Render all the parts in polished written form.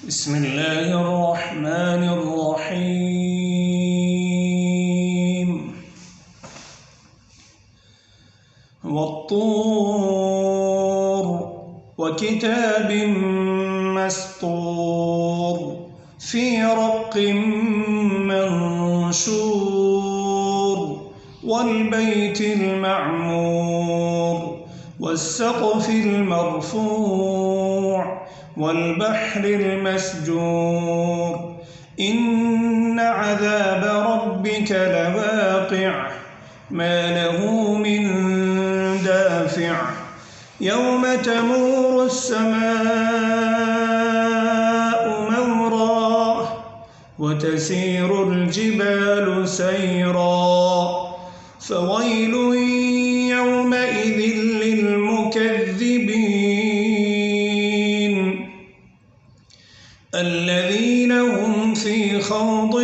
بسم الله الرحمن الرحيم والطور وكتاب مسطور في رق منشور والبيت المعمور والسقف المرفوع والبحر المسجور إن عذاب ربك لواقع ما له من دافع يوم تمور السماء مورا وتسير الجبال سيرا فويل يومئذ للمكذبين الذين هم في خوض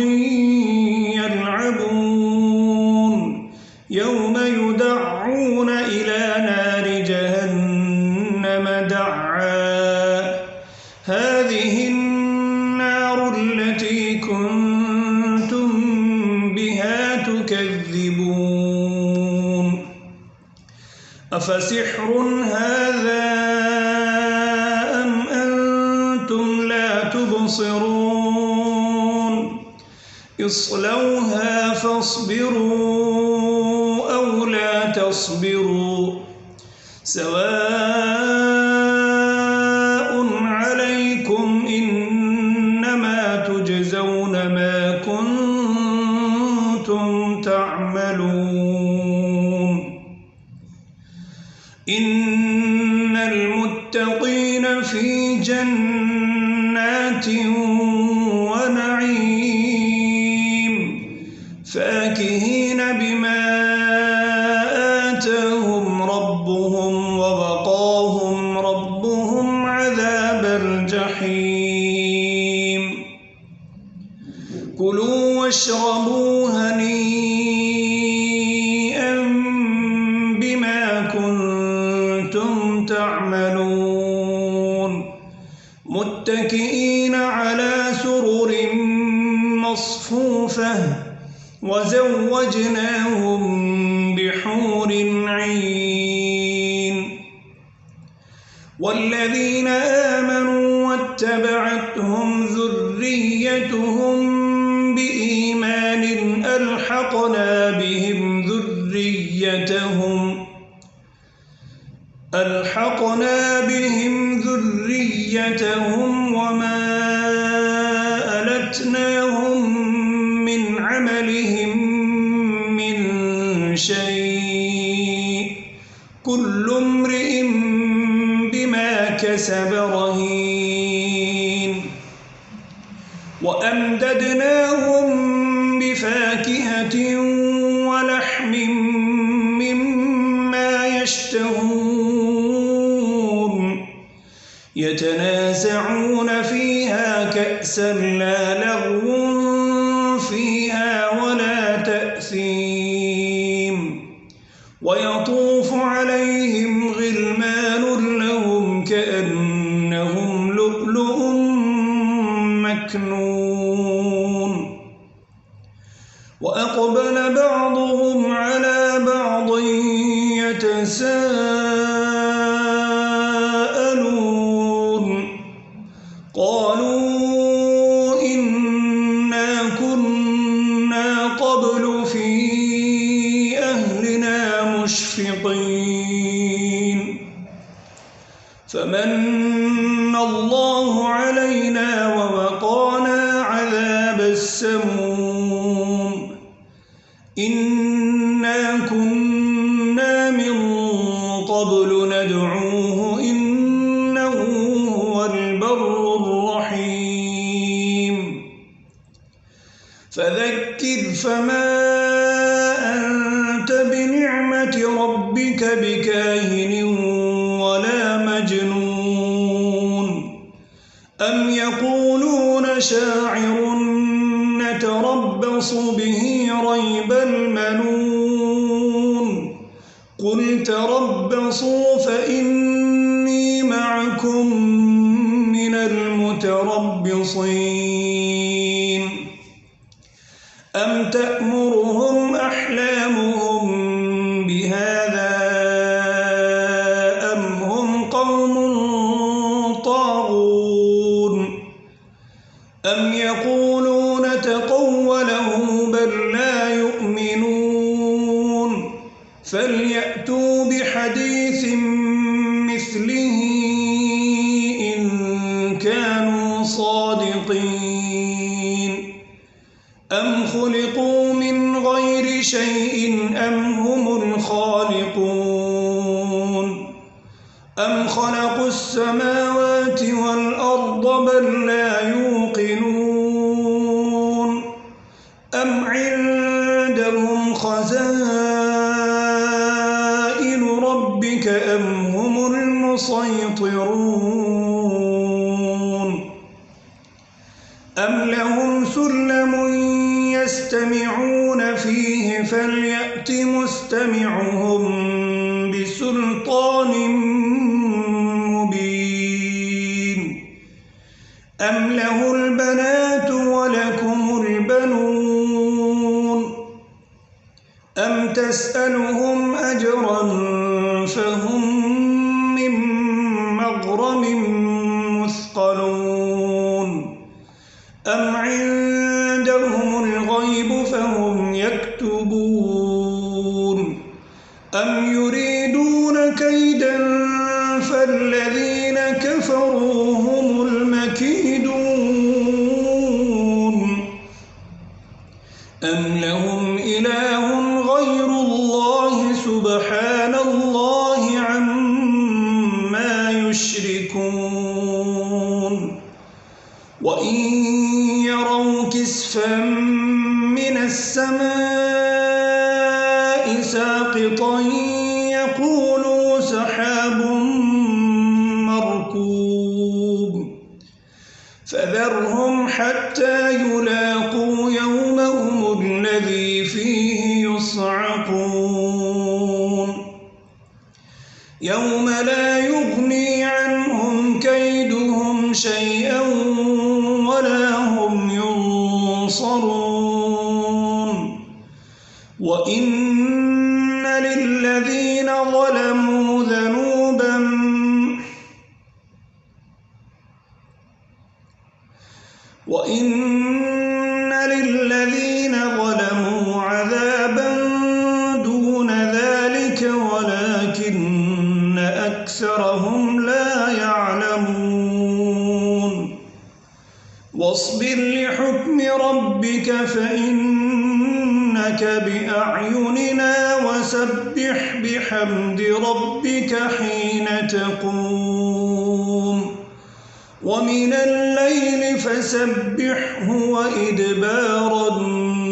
يلعبون يوم يدعون إلى نار جهنم دعا هذه النار التي كنتم بها تكذبون أفسحر هذا أم أنتم لا تبصرون اصلوها فاصبروا أو لا تصبروا سواء عليكم إنما تجزون ما كنتم تعملون إن المتقين في جنات ونعيم فاكهين بما آتاهم ربهم ووقاهم ربهم عذاب الجحيم كلوا واشربوا هنيئا بما كنتم تعملون متكئين على سرر مصفوفة وزوجناهم بحور عين والذين آمنوا واتبعتهم ذريتهم بإيمان ألحقنا بهم ذريتهم وما ألتناهم من عملهم من شيء كل امرئ بما كسب رهين وأمددناهم بفاكهة ولحم مما يشتهون يتنازعون فيها كأسا لا لغو فيها ولا تأثيم ويطوف عليهم غلمان لهم كأنهم لؤلؤ مكنون وأقبل بعضهم على بعض يتساءلون قالوا إنا كنا قبل في أهلنا مشفقين فمن الله علينا ووقانا عذاب السموم إنا كنا من قبل ندعوه إنه هو البر الرحيم فذكر فما أنت بنعمة ربك بكاهن ولا مجنون أم يقولون شاعر نتربص به ريب المنون قل تربصوا فإني معكم من المتقين متربصين أم تأمرهم أحلامهم بهذا أم هم قوم طاغون أم يقولون تقوله بل لا يؤمنون فليأتوا بحديث مثله إن كانوا صادقين أم خلقوا من غير شيء أم هم الخالقون أم خلقوا السماوات والأرض بل لا يوقنون أم عندهم خزائن ربك أم هم المسيطرون أم لهم سلم يستمعون فيه فليأت مستمعهم بسلطان مبين أم له البنات ولكم البنون أم تسألهم أجرا فهم من مغرم مثقلون أم عندهم الغيب فهم يكتبون أم يريدون كيدا فالذين كفروا هم المكيدون أم لهم إله غير الله سبحان الله عما يشركون وإن يروا كسفا من السماء ساقطا يقولوا سحاب مركوب فذرهم حتى يلاقوا يومهم الذي فيه يصعقون يوم لا يغني عنهم كيدهم شيئا ولا هم ينصرون وإن للذين ظلموا ذنوبا عذابا دون ذلك ولكن أكثرهم لا يعلمون واصبر لحكم ربك فإنك بأعيننا وسبح بحمد ربك حين تقوم ومن الليل فسبحه وإدبار النجوم